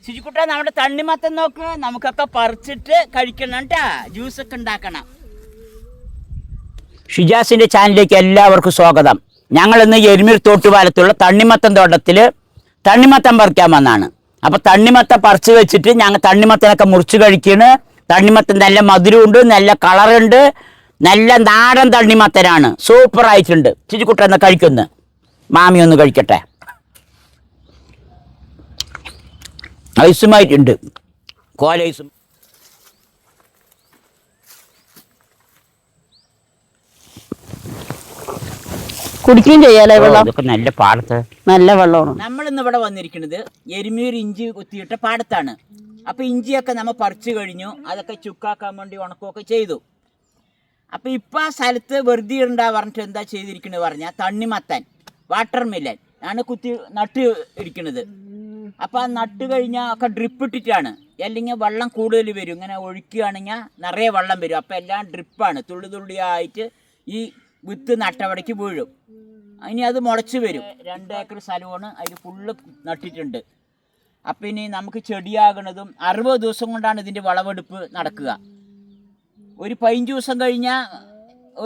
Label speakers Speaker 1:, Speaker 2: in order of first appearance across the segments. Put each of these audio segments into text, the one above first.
Speaker 1: ശുചിക്കുട്ട നമ്മുടെ തണ്ണിമത്തൻ നോക്ക്, നമുക്കൊക്കെ പറിച്ചിട്ട് കഴിക്കണം കേട്ടാ, ജ്യൂസൊക്കെ ഉണ്ടാക്കണം. ഷിജാസിന്റെ ചാനലിലേക്ക് എല്ലാവർക്കും സ്വാഗതം. ഞങ്ങൾ ഇന്ന് എരുമീർ തോട്ടുപാലത്തുള്ള തണ്ണിമത്തൻ തോട്ടത്തിൽ തണ്ണിമത്തൻ പറിക്കാൻ വന്നാണ്. അപ്പൊ തണ്ണിമത്തൻ പറിച്ച് വെച്ചിട്ട് ഞങ്ങൾ തണ്ണിമത്തനൊക്കെ മുറിച്ച് കഴിക്കണ്. തണ്ണിമത്തൻ നല്ല മധുരമുണ്ട്, നല്ല കളറുണ്ട്, നല്ല നാടൻ തണ്ണിമത്തനാണ്, സൂപ്പർ ആയിട്ടുണ്ട്. ശുചിക്കുട്ട എന്ന് കഴിക്കുന്നു, മാമി ഒന്ന് കഴിക്കട്ടെ. ഐസുമായിട്ടുണ്ട്, കോലൈസും.
Speaker 2: കുടിക്കുകയും ചെയ്യാലേ വെള്ളം.
Speaker 1: ഇതൊക്കെ നല്ല പാടത്ത്
Speaker 2: നല്ല വെള്ളമാണ്.
Speaker 1: നമ്മളിന്ന് ഇവിടെ വന്നിരിക്കുന്നത് എരുമീർ ഇഞ്ചി കുത്തിയിട്ട പാടത്താണ്. അപ്പൊ ഇഞ്ചിയൊക്കെ നമ്മൾ പറിച്ചു കഴിഞ്ഞു, അതൊക്കെ ചുക്കാക്കാൻ വേണ്ടി ഉണക്കുകയൊക്കെ ചെയ്തു. അപ്പൊ ഇപ്പൊ ആ സ്ഥലത്ത് വെറുതെ ഉണ്ടാ പറഞ്ഞിട്ട് എന്താ ചെയ്തിരിക്കുന്നത് പറഞ്ഞാൽ തണ്ണിമത്തൻ വാട്ടർ മില്ലൻ ആണ് നട്ട് ഇരിക്കുന്നത്. അപ്പൊ ആ നട്ട് കഴിഞ്ഞാൽ ഒക്കെ ഡ്രിപ്പ് ഇട്ടിട്ടാണ്, അല്ലെങ്കിൽ വെള്ളം കൂടുതൽ വരും. ഇങ്ങനെ ഒഴുക്കുകയാണെങ്കിൽ നിറയെ വെള്ളം വരും. അപ്പൊ എല്ലാം ഡ്രിപ്പാണ്, തുള്ളി തുള്ളിയായിട്ട് ഈ വിത്ത് നട്ടവടയ്ക്ക് വീഴും. ഇനി അത് മുളച്ച് വരും. 2 ഏക്കർ സ്ഥലമാണ്, അതിൽ ഫുള്ള് നട്ടിട്ടുണ്ട്. അപ്പം ഇനി നമുക്ക് ചെടിയാകണതും 60 ദിവസം കൊണ്ടാണ് ഇതിൻ്റെ വിളവെടുപ്പ് നടക്കുക. ഒരു 15 ദിവസം കഴിഞ്ഞാൽ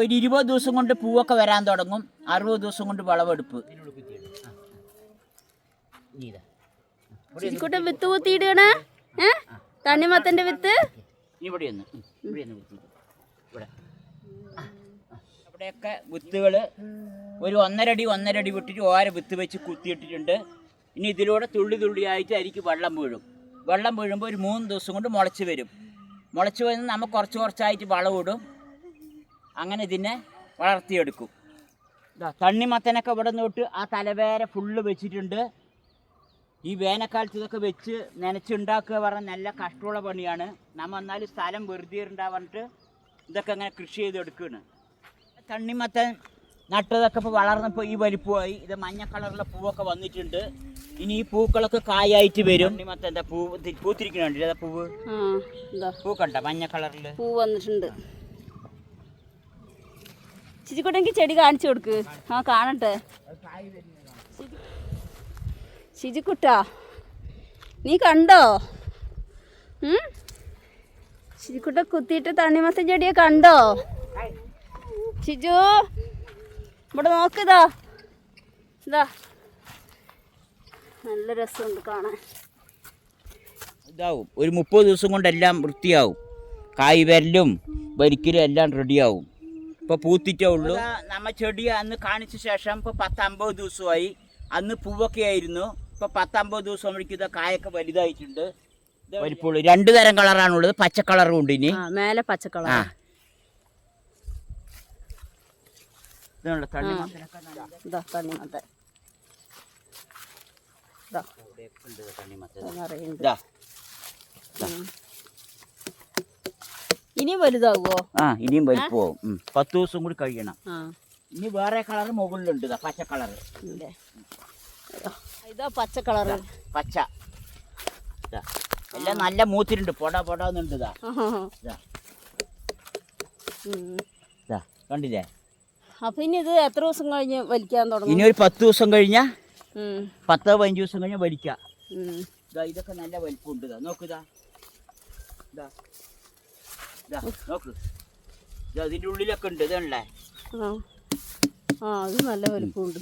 Speaker 1: ഒരു 20 ദിവസം കൊണ്ട് പൂവൊക്കെ വരാൻ തുടങ്ങും. 60 ദിവസം കൊണ്ട് വിളവെടുപ്പ്.
Speaker 2: വിത്ത് കുത്തിയിടണേ, തണ്ണിമത്തന്റെ വിത്ത്
Speaker 1: ഇവിടെയൊന്ന് ഇവിടെയൊക്കെ വിത്തുകൾ ഒരു 1.5 അടി വിട്ടിട്ട് ഓരോ വിത്ത് വെച്ച് കുത്തിയിട്ടിട്ടുണ്ട്. ഇനി ഇതിലൂടെ തുള്ളി തുള്ളിയായിട്ട് അരിക്ക് വെള്ളം വീഴും. വെള്ളം വീഴുമ്പോൾ ഒരു 3 ദിവസം കൊണ്ട് മുളച്ച് വരും. മുളച്ച് വരുന്ന നമ്മൾ കുറച്ചായിട്ട് വളമിടും. അങ്ങനെ ഇതിനെ വളർത്തിയെടുക്കും. തണ്ണിമത്തനൊക്കെ ഇവിടെ തൊട്ട് ആ തലവേര ഫുള്ള് വെച്ചിട്ടുണ്ട്. ഈ വേനൽക്കാലത്ത് ഇതൊക്കെ വെച്ച് നനച്ചുണ്ടാക്കുക പറഞ്ഞാൽ നല്ല കഷ്ടമുള്ള പണിയാണ്. നമ്മൾ എന്നാലും സ്ഥലം വെറുതെ ഉണ്ടാ പറഞ്ഞിട്ട് ഇതൊക്കെ അങ്ങനെ കൃഷി ചെയ്തെടുക്കുകയാണ്. തണ്ണിമത്തൻ നട്ടതൊക്കെ ഇപ്പോൾ വളർന്നപ്പോൾ ഈ വലിപ്പമായി. ഇത് മഞ്ഞ കളറിലെ പൂവൊക്കെ വന്നിട്ടുണ്ട്. ഇനി ഈ പൂക്കളൊക്കെ കായായിട്ട് വരും. തണ്ണിമത്തൻ്റെ പൂത്തിരിക്കുന്നുണ്ട്. ഏതാ പൂവ്? പൂക്കണ്ട മഞ്ഞ കളറിൽ
Speaker 2: പൂ വന്നിട്ടുണ്ട്. ശിജിക്കുട്ടെങ്കിൽ ചെടി കാണിച്ചു കൊടുക്ക്. ആ കാണട്ടെ. ശിജിക്കുട്ടാ, നീ കണ്ടോ? ശിജിക്കുട്ട കുത്തിയിട്ട് തണ്ണിമത്തൻ ചെടിയെ കണ്ടോ? ഷിജു ഇവിടെ നോക്കിതാ, ഇതാ നല്ല രസമുണ്ട് കാണാൻ.
Speaker 1: ഇതാവും ഒരു 30 ദിവസം കൊണ്ടെല്ലാം വൃത്തിയാവും. കായ് വരലും വരിക്കലും എല്ലാം റെഡിയാവും. ഇപ്പോൾ പൂത്തിട്ടേ ഉള്ളൂ. നമ്മ ചെടി അന്ന് കാണിച്ച ശേഷം ഇപ്പോൾ 10-50 ദിവസമായി. അന്ന് പൂവൊക്കെ ആയിരുന്നു. ഇപ്പോൾ 10-50 ദിവസം ആകുമ്പോഴേക്കും ഇത് കായൊക്കെ വലുതായിട്ടുണ്ട്. വലിപ്പമുള്ളൂ. 2 തരം കളറാണുള്ളത്, പച്ച കളറും ഉണ്ട്. ഇനി
Speaker 2: മേലെ പച്ചക്കളർ. ഇനിയും വലുതാകുമോ?
Speaker 1: ഇനിയും വലിപ്പമാവും. 10 ദിവസം കൂടി കഴിയണം. ഇനി വേറെ കളർ മുകളിലുണ്ട്, പച്ച കളർ.
Speaker 2: ഇതാ പച്ച കളർ.
Speaker 1: പച്ച എല്ലാം നല്ല മൂത്തിട്ടുണ്ട്. പൊടാന്നുണ്ട്. കണ്ടില്ലേ?
Speaker 2: അപ്പൊ ഇനി ഇത് എത്ര ദിവസം കഴിഞ്ഞ് വലിക്കാൻ തുടങ്ങും?
Speaker 1: ഇനി ഒരു 10 ദിവസം കഴിഞ്ഞാ 10-15 ദിവസം കഴിഞ്ഞാൽ വലിക്കാം. ഇതൊക്കെ നല്ല വലിപ്പമുണ്ട്. നോക്കുതാ, നോക്ക്, ഇതിന്റെ ഉള്ളിലൊക്കെ ഉണ്ട്. ഇതല്ലേ?
Speaker 2: അത് നല്ല വലിപ്പമുണ്ട്.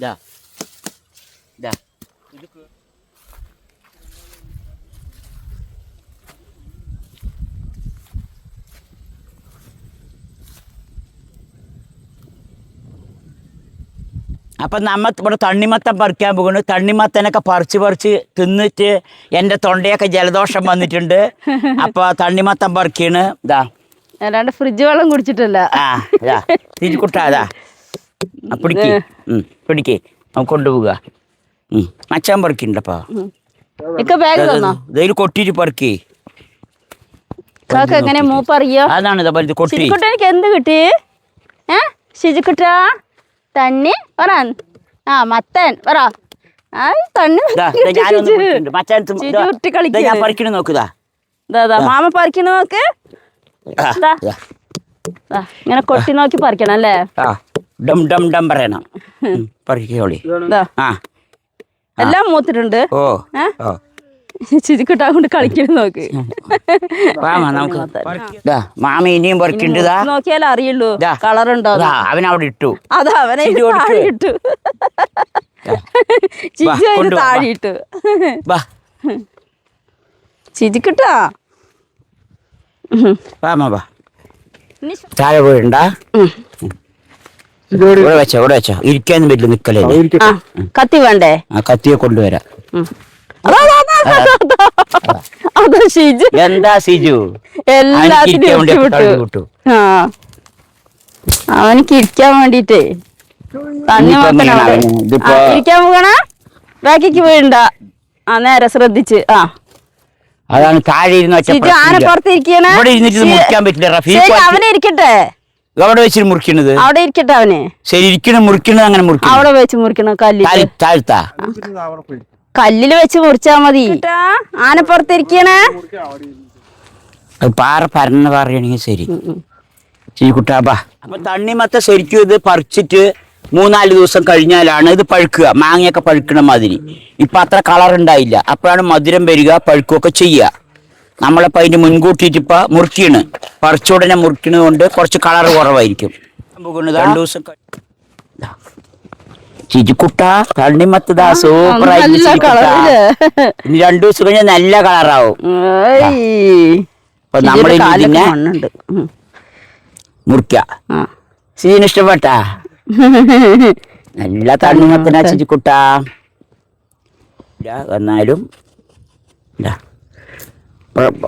Speaker 1: അപ്പം നമ്മൾ ഇവിടെ തണ്ണിമത്തൻ പറിക്കാൻ പോകുന്നു. തണ്ണിമത്തനൊക്കെ പറിച്ച് തിന്നിട്ട് എൻ്റെ തൊണ്ടയൊക്കെ ജലദോഷം വന്നിട്ടുണ്ട്. അപ്പോൾ തണ്ണിമത്തൻ പറിക്കാണ്. ഇതാ,
Speaker 2: അല്ലാണ്ട് ഫ്രിഡ്ജ് വെള്ളം കുടിച്ചിട്ടല്ല.
Speaker 1: തിരിക്കുട്ടാ, പിടിക്കേ നമുക്ക് കൊണ്ടുപോവുക. മച്ചാൻ പറിക്കണ്ടപ്പാ, ഇതിൽ കൊട്ടിട്ട് പറിക്കേ.
Speaker 2: എങ്ങനെ മൂപ്പറിയോ?
Speaker 1: അതാണ് ഇത് കൊട്ടി.
Speaker 2: എനിക്ക് എന്ത് കിട്ടി? ശിജിക്കുട്ടാ, തണ്ണി പറ. മത്തൻ പറ.
Speaker 1: പറിക്കണ നോക്കുതാ,
Speaker 2: മാമ പറിക്കണ നോക്ക്. ഇങ്ങനെ കൊട്ടി നോക്കി പറിക്കണം അല്ലേ?
Speaker 1: ഡം ഡം ഡം പറയണം. പറിക്കോളി.
Speaker 2: എല്ലാം മൂത്തിട്ടുണ്ട്. ചിരിക്കിട്ടാ കൊണ്ട് കളിക്കണം നോക്ക്.
Speaker 1: നമുക്ക് മാമ ഇനിയും പറിക്കണ്ടതാ.
Speaker 2: നോക്കിയാലേ അറിയുള്ളൂ കളർ ഉണ്ടോ.
Speaker 1: അവൻ അവിടെ ഇട്ടു.
Speaker 2: അതാ അവനെ താഴെ ഇട്ടു. ചിജു അതിന് താഴെ ഇട്ടു. ചിരിക്കിട്ടാ
Speaker 1: താഴെ പോയിണ്ടാ. ഇവിടെ വെച്ചോ ഇരിക്കാനും പറ്റില്ല, നിക്കലേ.
Speaker 2: കത്തി വേണ്ടേ?
Speaker 1: കത്തിയെ കൊണ്ടുവരാം.
Speaker 2: അതാ ഷിജു.
Speaker 1: എന്താ ഷിജു
Speaker 2: എല്ലാത്തിനും വിട്ടു. അവനിക്ക് ഇരിക്കാൻ വേണ്ടീട്ടേ ഇരിക്കാൻ പോകണ ബാക്കിക്ക് വീണ്ട. നേരെ ശ്രദ്ധിച്ച്.
Speaker 1: അതാണ് താഴെ
Speaker 2: ആനപ്പുറത്ത് ഇരിക്കണേ. അവനെ ഇരിക്കട്ടെ.
Speaker 1: അവിടെ വെച്ച് മുറിക്കണത്
Speaker 2: അവിടെ ഇരിക്കട്ടെ. അവന്
Speaker 1: ശരി ഇരിക്കണം. മുറിക്കണത് അങ്ങനെ മുറിക്കണം.
Speaker 2: അവിടെ വെച്ച് മുറിക്കണം.
Speaker 1: താഴ്ത്താ
Speaker 2: കല്ലില് വെച്ച് മുറിച്ചാ മതി. ആനപ്പുറത്ത് ഇരിക്കണേ.
Speaker 1: പാറ പരന്ന പാറയാണെങ്കിൽ ശരി. കുട്ടാപ്പാ അപ്പൊ തണ്ണിമത്ത ശരിക്കും ഇത് പറിച്ചിട്ട് 3-4 ദിവസം കഴിഞ്ഞാലാണ് ഇത് പഴുക്കുക. മാങ്ങയൊക്കെ പഴുക്കണ മാതിരി. ഇപ്പൊ അത്ര കളർ ഉണ്ടായില്ല. അപ്പോഴാണ് മധുരം വരിക, പഴുക്കുകയൊക്കെ ചെയ്യുക. നമ്മളപ്പോ അതിന് മുൻകൂട്ടിയിട്ട് ഇപ്പൊ മുറിക്കാണ്. പറിച്ചുടനെ മുറിക്കുന്നത് കൊണ്ട് കുറച്ച് കളർ കുറവായിരിക്കും. 2 ദിവസം ചിരിക്കുട്ട തണ്ണിമത്തതാ സൂപ്പറായി. ഇനി 2 ദിവസം കഴിഞ്ഞാൽ നല്ല കളറാവും. അപ്പൊ നമ്മളിതിനെ മുറിക്ക. സീന് ഇഷ്ടപ്പെട്ടാ? നല്ല തണ്ണിമത്തനാ ചിരിക്കുട്ട. എന്നാലും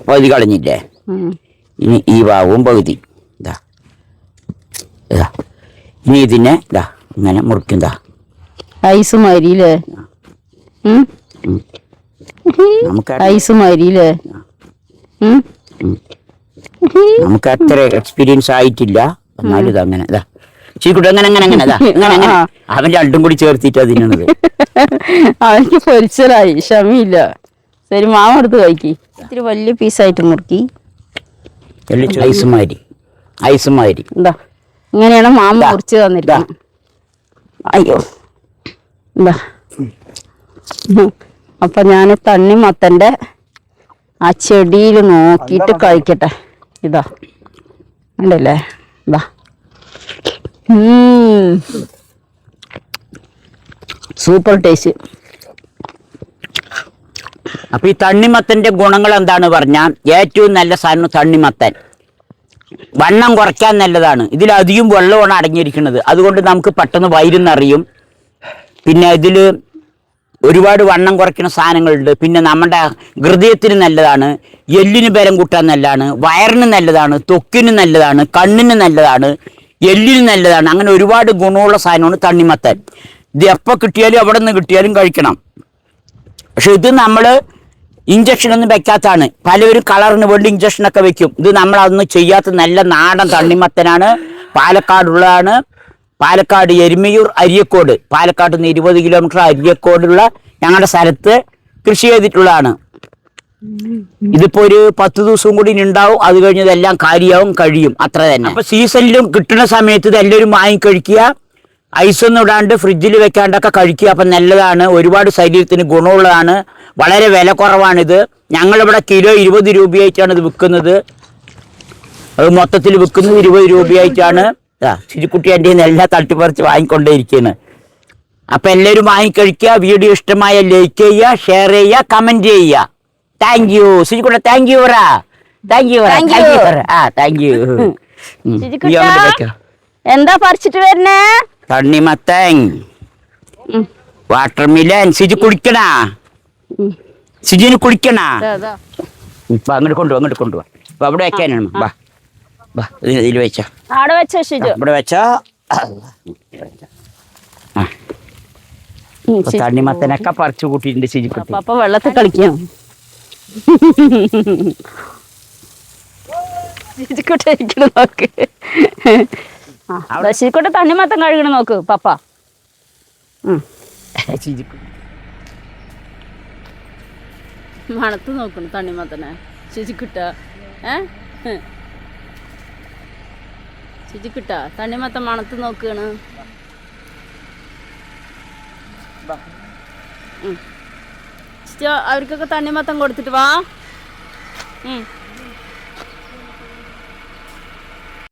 Speaker 1: പകുതി കളഞ്ഞില്ലേ? ഇനി ഈ ഭാഗവും പകുതി. ഇനി ഇതിനെ ഇങ്ങനെ മുറിക്കും.
Speaker 2: ഐസ് മാരിയില്ലേ? ഐസ് മാരിയില്ലേ?
Speaker 1: നമുക്ക് അത്ര എക്സ്പീരിയൻസ് ആയിട്ടില്ല. എന്നാലും ഇത് അങ്ങനെ ചീക്കുട്ടി അങ്ങനെ അങ്ങനെ അങ്ങനെ അങ്ങനെ അവൻ 2ഉം കൂടി ചേർത്തിട്ട് അതിനാണത്.
Speaker 2: അവനിക്ക് പൊരിച്ചലായി, ക്ഷമയില്ല. ശരി മാമ എടുത്ത് കഴിക്കി. ഇത്തിരി വലിയ പീസായിട്ട് മുറുക്കി.
Speaker 1: ഐസുമാരി
Speaker 2: എന്താ ഇങ്ങനെയാണ് മാമ മുറിച്ച് തന്നിരിക്കുന്നത്. അയ്യോ എന്താ. അപ്പൊ ഞാൻ തണ്ണിമത്തന്റെ ആ ചെടിയിൽ നോക്കിയിട്ട് കഴിക്കട്ടെ. ഇതാ ഉണ്ടല്ലേ. ഇതാ സൂപ്പർ ടേസ്റ്റ്.
Speaker 1: അപ്പൊ ഈ തണ്ണിമത്തന്റെ ഗുണങ്ങൾ എന്താണ് പറഞ്ഞാൽ, ഏറ്റവും നല്ല സാധനം തണ്ണിമത്തൻ. വണ്ണം കുറയ്ക്കാൻ നല്ലതാണ്. ഇതിലധികം വെള്ളമാണ് അടങ്ങിയിരിക്കുന്നത്. അതുകൊണ്ട് നമുക്ക് പെട്ടെന്ന് വയറുന്നറിയും. പിന്നെ ഇതിൽ ഒരുപാട് വണ്ണം കുറയ്ക്കുന്ന സാധനങ്ങളുണ്ട്. പിന്നെ നമ്മുടെ ഹൃദയത്തിന് നല്ലതാണ്, എല്ലിന് ബലം കൂട്ടാൻ നല്ലതാണ്, വയറിന് നല്ലതാണ്, ത്വക്കിന് നല്ലതാണ്, കണ്ണിന് നല്ലതാണ്, എല്ലിന് നല്ലതാണ്. അങ്ങനെ ഒരുപാട് ഗുണമുള്ള സാധനമാണ് തണ്ണിമത്തൻ. ഇത് എപ്പോൾ കിട്ടിയാലും എവിടെ നിന്ന് കിട്ടിയാലും കഴിക്കണം. പക്ഷെ ഇത് നമ്മൾ ഇഞ്ചക്ഷനൊന്നും വെക്കാത്തതാണ്. പലവരും കളറിന് വേണ്ടി ഇഞ്ചക്ഷനൊക്കെ വെക്കും. ഇത് നമ്മളതൊന്നും ചെയ്യാത്ത നല്ല നാടൻ തണ്ണിമത്തനാണ്. പാലക്കാടുള്ളതാണ്. പാലക്കാട് എരുമയൂർ അരിയക്കോട്, പാലക്കാട് നിന്ന് 20 കിലോമീറ്റർ അരിയക്കോടുള്ള ഞങ്ങളുടെ സ്ഥലത്ത് കൃഷി ചെയ്തിട്ടുള്ളതാണ്. ഇതിപ്പോ ഒരു 10 ദിവസവും കൂടി ഉണ്ടാവും. അത് കഴിഞ്ഞതെല്ലാം കാര്യമാവും, കഴിയും, അത്ര തന്നെ. അപ്പൊ സീസണിലും കിട്ടുന്ന സമയത്ത് ഇത് എല്ലാവരും വാങ്ങിക്കഴിക്കുക. ഐസൊന്നും ഇടാണ്ട് ഫ്രിഡ്ജിൽ വെക്കാണ്ടൊക്കെ കഴിക്കുക. അപ്പം നല്ലതാണ്. ഒരുപാട് ശരീരത്തിന് ഗുണമുള്ളതാണ്. വളരെ വില കുറവാണിത്. ഞങ്ങളിവിടെ കിലോ 20 രൂപയായിട്ടാണ് ഇത് വിൽക്കുന്നത്. അത് മൊത്തത്തിൽ വിൽക്കുന്നത് 20 രൂപയായിട്ടാണ്. ചിരിക്കുട്ടി എൻ്റെ എല്ലാം തട്ടിപ്പറിച്ച് വാങ്ങിക്കൊണ്ടേയിരിക്കുകയാണ്. അപ്പം എല്ലാവരും വാങ്ങിക്കഴിക്കുക. വീഡിയോ ഇഷ്ടമായ ലൈക്ക് ചെയ്യുക, ഷെയർ ചെയ്യുക, കമൻറ്റ് ചെയ്യുക. താങ്ക് യു ചിരിക്കുട്ട. താങ്ക് യു പറ. Thank you thank you.
Speaker 2: എന്താ പറിച്ചിട്ട് വരുന്നേ?
Speaker 1: തണ്ണിമത്തൻ, വാട്ടർമിലൻ. സിജു കുടിക്കണ? സിജുവിന് കുടിക്കണ? ഇപ്പൊ അങ്ങോട്ട് കൊണ്ടുപോവാ. അപ്പൊ അവിടെ വെക്കാനാണ്. വാ വാ, ഇതിൽ വെച്ചോ.
Speaker 2: അവിടെ വെച്ചോ ഷിജു.
Speaker 1: ഇവിടെ വെച്ചോ. തണ്ണിമത്തനൊക്കെ പറിച്ചു കൂട്ടിയിട്ടുണ്ട് സിജുക്കുട്ടി.
Speaker 2: അപ്പൊ വെള്ളത്തിൽ കളിക്കാം. നോക്ക് ശരിക്കോട്ടെ തണ്ണിമത്തം കഴുകണം. നോക്ക് പപ്പ. മണത്ത് നോക്കണം തണ്ണിമത്തനെ ശുചിക്കുട്ട. ശുചിക്കുട്ട തണ്ണിമത്തം മണത്ത് നോക്കാണ്. ഫസ്റ്റ് അവർക്കൊക്കെ തണ്ണിമത്തം കൊടുത്തിട്ട് വാ